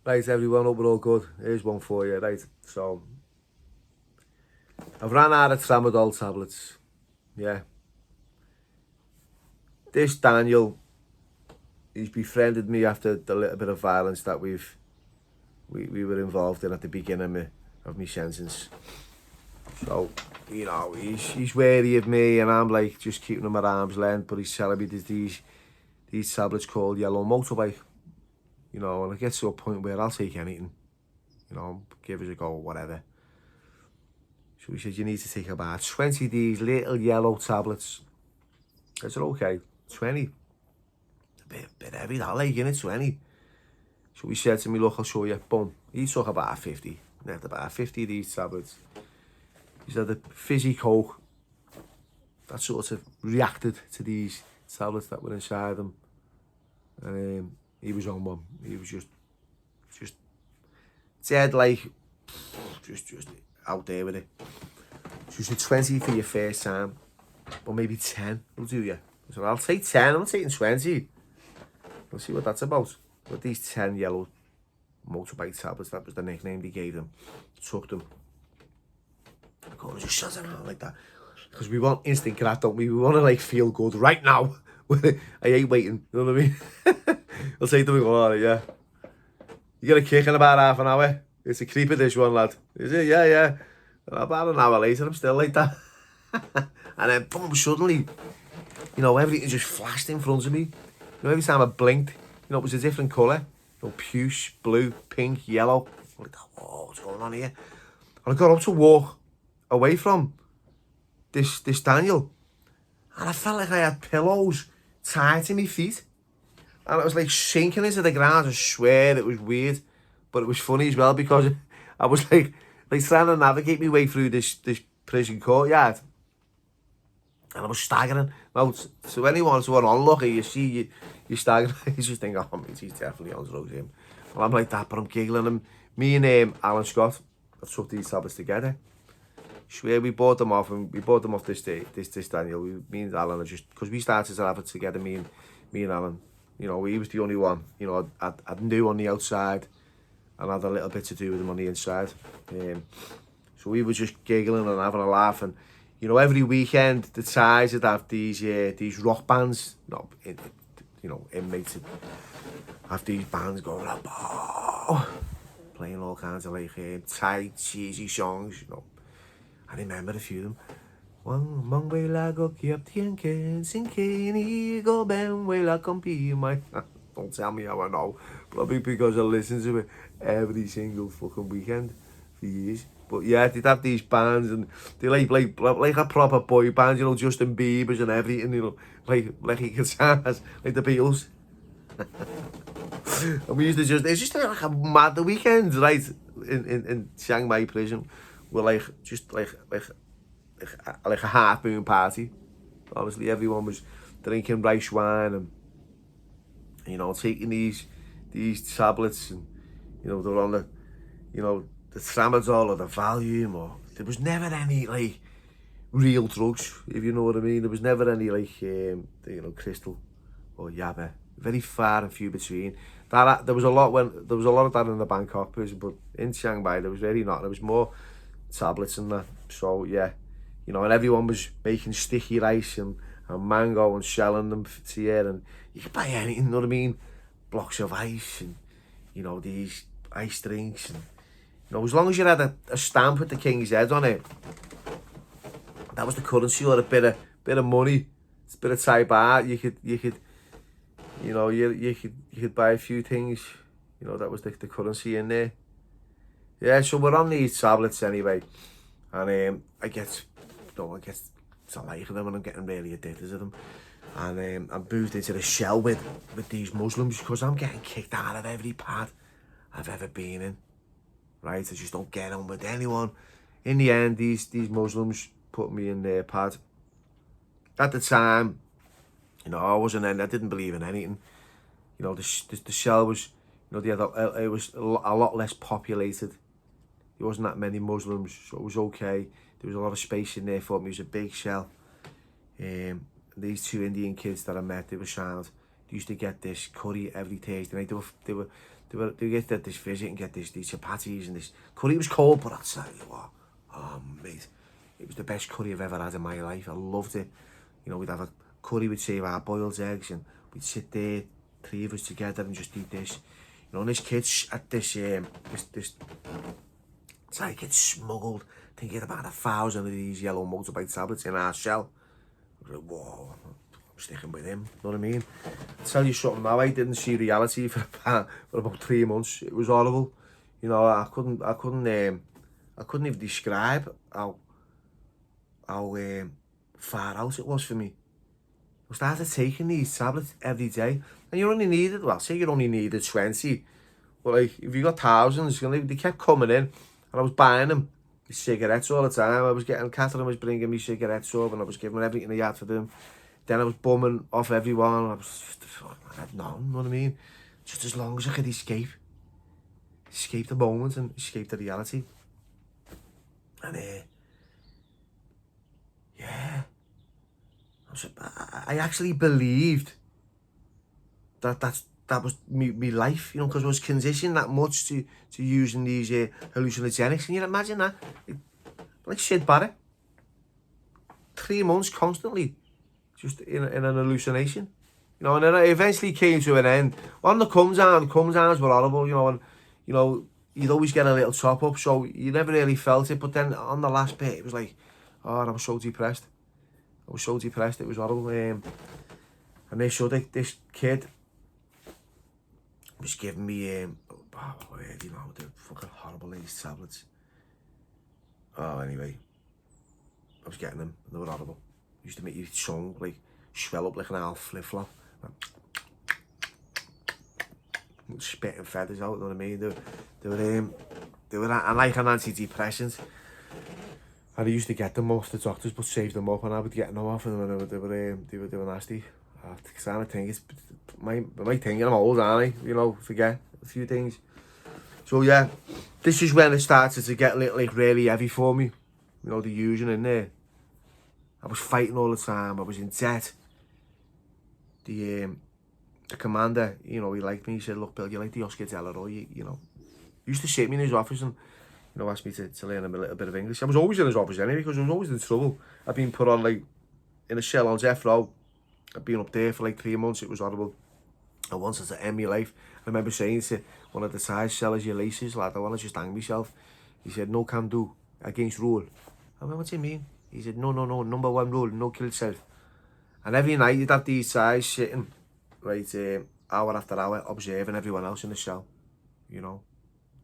Right, everyone, hope we're all good. Here's one for you, right? So, I've ran out of tramadol tablets. Yeah. This Daniel, he's befriended me after the little bit of violence that we were involved in at the beginning of my sentence. So, you know, he's wary of me, and I'm like just keeping him at arm's length. But he's telling me there's these tablets called yellow motorbike. You know, and it gets to a point where I'll take anything. You know, give it a go, whatever. So he said, you need to take about 20 of these little yellow tablets. I said, okay, 20. A bit heavy, that like, innit, 20. So he said to me, look, I'll show you. Boom. He took about 50. Net about 50 of these tablets. He said the fizzy coke that sort of reacted to these tablets that were inside them. And he was on one. He was just dead, like, just out there with it. So he said 20 for your first time, or maybe 10 will do you. I said, I'll take 10, I'm taking 20. We'll see what that's about. But these 10 yellow motorbike tablets, that was the nickname they gave them. Took them. I go, just shut it out like that. Because we want instant grat, don't we? We want to like feel good right now. I ain't waiting, you know what I mean? I'll say to them, oh yeah. You get a kick in about half an hour. It's a creeper, this one, lad. Is it? Yeah, yeah. And about an hour later, I'm still like that. And then, boom, suddenly, you know, everything just flashed in front of me. You know, every time I blinked, you know, it was a different colour. You know, puce, blue, pink, yellow. I'm like, whoa, what's going on here? And I got up to walk away from this Daniel. And I felt like I had pillows tied to my feet. And it was like sinking into the ground. I swear it was weird. But it was funny as well because I was like trying to navigate my way through this prison courtyard. And I was staggering. Now, so anyone who's unlucky, you see you staggering, you just think, oh, mate, he's definitely on drugs, him. Well, I'm like that, but I'm giggling. And me and Alan Scott, I took these tablets together. Swear we bought them off, and we bought them off this Daniel. Me and Alan are just, because we started to have it together, me and Alan. You know, he was the only one, you know, I knew on the outside and had a little bit to do with him on the inside. So we were just giggling and having a laugh. And, you know, every weekend the Thais would have these rock bands, inmates would have these bands going up, playing all kinds of like Thai cheesy songs, you know. I remember a few of them. Wang mong way la go kiap tien ken sin kini go ben way la compi my. Don't tell me how I know. Probably because I listened to it every single fucking weekend for years. But yeah, they'd have these bands and they like a proper boy band, you know, Justin Bieber's and everything, you know, like guitars, like the Beatles. And we used to it's just like a mad weekend, right? In Chiang Mai prison. We're like a half moon party. Honestly, everyone was drinking rice wine and, you know, taking these tablets, and, you know, they're on the, you know, the tramadol or the Valium, or there was never any like real drugs, if you know what I mean. There was never any like you know, crystal or yabba. Very far and few between. There was a lot of that in the Bangkok prison, but in Chiang Mai there was very not. There was more tablets and that. So yeah, you know, and everyone was making sticky rice and mango and shelling them to you, and you could buy anything, you know what I mean? Blocks of ice and, you know, these ice drinks, and, you know, as long as you had a stamp with the king's head on it, that was the currency, or a bit of money, a bit of Thai baht. You could you know, you could buy a few things, you know, that was the currency in there. Yeah, so we're on these tablets anyway, and I get to like them, and I'm getting really addicted to them. And I'm moved into the shell with these Muslims, because I'm getting kicked out of every pad I've ever been in. Right, I just don't get on with anyone. In the end, these Muslims put me in their pad. At the time, you know, I didn't believe in anything. You know, the shell was, you know, it was a lot less populated. There wasn't that many Muslims, so it was okay. There was a lot of space in there for me. It was a big shell. These two Indian kids that I met, they were sound. They used to get this curry every Thursday night. They they get this visit and get these chapatis and this curry. It was cold, but I'll tell you what, oh mate, it was the best curry I've ever had in my life. I loved it. You know, we'd have a curry, we'd save our boiled eggs, and we'd sit there, 3 of us together, and just eat this. You know, and this kid's at this it's like it's smuggled. I think he had about 1,000 of these yellow motorbike tablets in our shell. I was like, whoa, I'm sticking with him. You know what I mean? I'll tell you something now, I didn't see reality for about 3 months. It was horrible. You know, I couldn't even describe how far out it was for me. I started taking these tablets every day, and you only needed, well, say you only needed 20, but like if you got thousands, you know, they kept coming in, and I was buying them cigarettes all the time. Catherine was bringing me cigarettes up, and I was giving everything I had for them. Then I was bumming off everyone. I had none, you know what I mean? Just as long as I could escape the moment and escape the reality. And yeah, I actually believed that was me life, you know, because I was conditioned that much to using these hallucinogenics. Can you imagine that? Like Sid Barrett, 3 months constantly, just in an hallucination, you know. And then it eventually came to an end. On the come downs were horrible, you know, and you know you'd always get a little top up, so you never really felt it. But then on the last bit, it was like, oh, I was so depressed. It was horrible. And this kid was giving me, you know, the fucking horrible these tablets. Oh, anyway, I was getting them, and they were horrible. Used to make your tongue like swell up like an owl flip-flop. Spitting feathers out, you know what I mean? They were like an antidepressant. And I used to get them off the doctors, but save them up, and I would get them off, and they were nasty. I think it's my thing, and I'm old, aren't I? You know, forget a few things. So yeah, this is when it started to get like really heavy for me. You know, the using in there. I was fighting all the time. I was in debt. The commander, you know, he liked me. He said, "Look, Bill, you like the Oscar De La Hoya, you know." He used to sit me in his office and, you know, ask me to learn a little bit of English. I was always in his office anyway, because I was always in trouble. I'd been put on like in a cell on death row. I'd been up there for like 3 months. It was horrible. I wanted to end my life. I remember saying to one of the side sellers, "Your laces, lad, I want to just hang myself." He said, "No can do, against rule." I went, "What do you mean?" He said, no, number 1 rule, no kill self. And every night you'd have these guys sitting, right, hour after hour, observing everyone else in the cell, you know.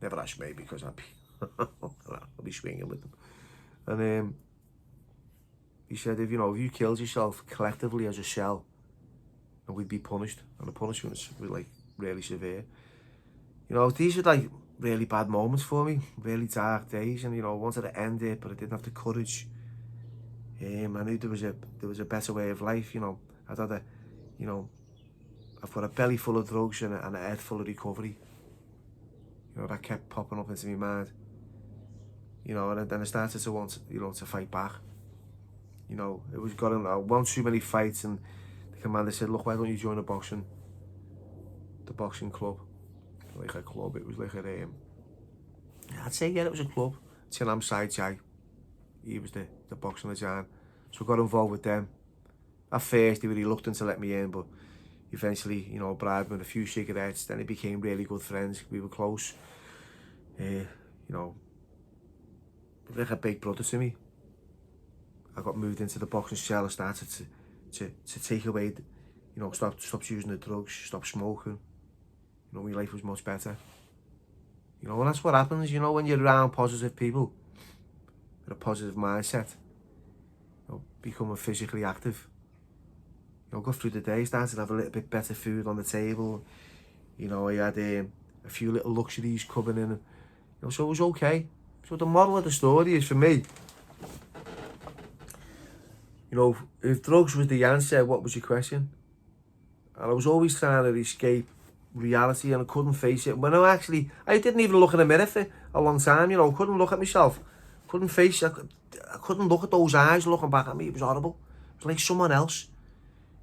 Never ask me, because I'll be swinging with them. And he said, if you killed yourself collectively as a cell, and we'd be punished, and the punishments were like really severe. You know, these were like really bad moments for me, really dark days, and you know, I wanted to end it, but I didn't have the courage. I knew there was a better way of life, you know. I've got a belly full of drugs and a head full of recovery. You know, that kept popping up into my mind. You know, and then I started to want, you know, to fight back. You know, it was I won too many fights, and the commander said, "Look, why don't you join the boxing club?" Like a club, it was like I'd say, yeah, it was a club. Chinam Sai Chai. He was the boxing Ajahn. So I got involved with them. At first, they were reluctant to let me in, but eventually, you know, bribed me with a few cigarettes. Then we became really good friends. We were close. You know, like a big brother to me. I got moved into the boxing cell. I started to take away, you know, stopped using the drugs, stopped smoking. You know, my life was much better. You know, and that's what happens, you know, when you're around positive people with a positive mindset. You know, becoming physically active. You know, go through the day, started to have a little bit better food on the table. You know, I had a few little luxuries coming in. You know, so it was okay. So the moral of the story is, for me, you know, if drugs was the answer, what was your question? And I was always trying to escape reality, and I couldn't face it. When I didn't even look in the mirror for a long time, you know, couldn't look at myself. Couldn't face it. I couldn't look at those eyes looking back at me. It was horrible. It was like someone else.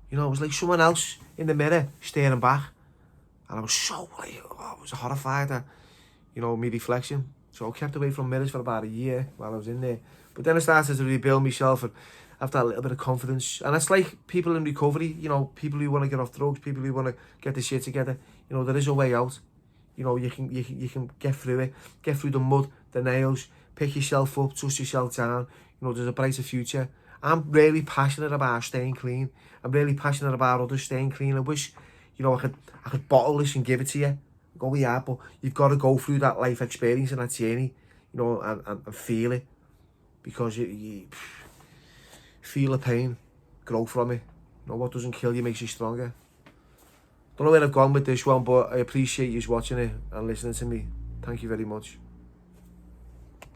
You know, it was like someone else in the mirror staring back. And I was so, like, I was horrified at, you know, me reflection. So I kept away from mirrors for about a year while I was in there. But then I started to rebuild myself and have that little bit of confidence. And it's like people in recovery, you know, people who want to get off drugs, people who want to get the shit together. You know, there is a way out. You know, you can get through it, get through the mud, the nails, pick yourself up, dust yourself down. You know, there's a brighter future. I'm really passionate about staying clean. I'm really passionate about others staying clean. I wish, you know, I could bottle this and give it to you. Go, yeah, but you've got to go through that life experience and that journey, you know, and feel it. Because you feel the pain, grow from it. You know, what doesn't kill you makes you stronger. Don't know where I've gone with this one, but I appreciate you watching it and listening to me. Thank you very much.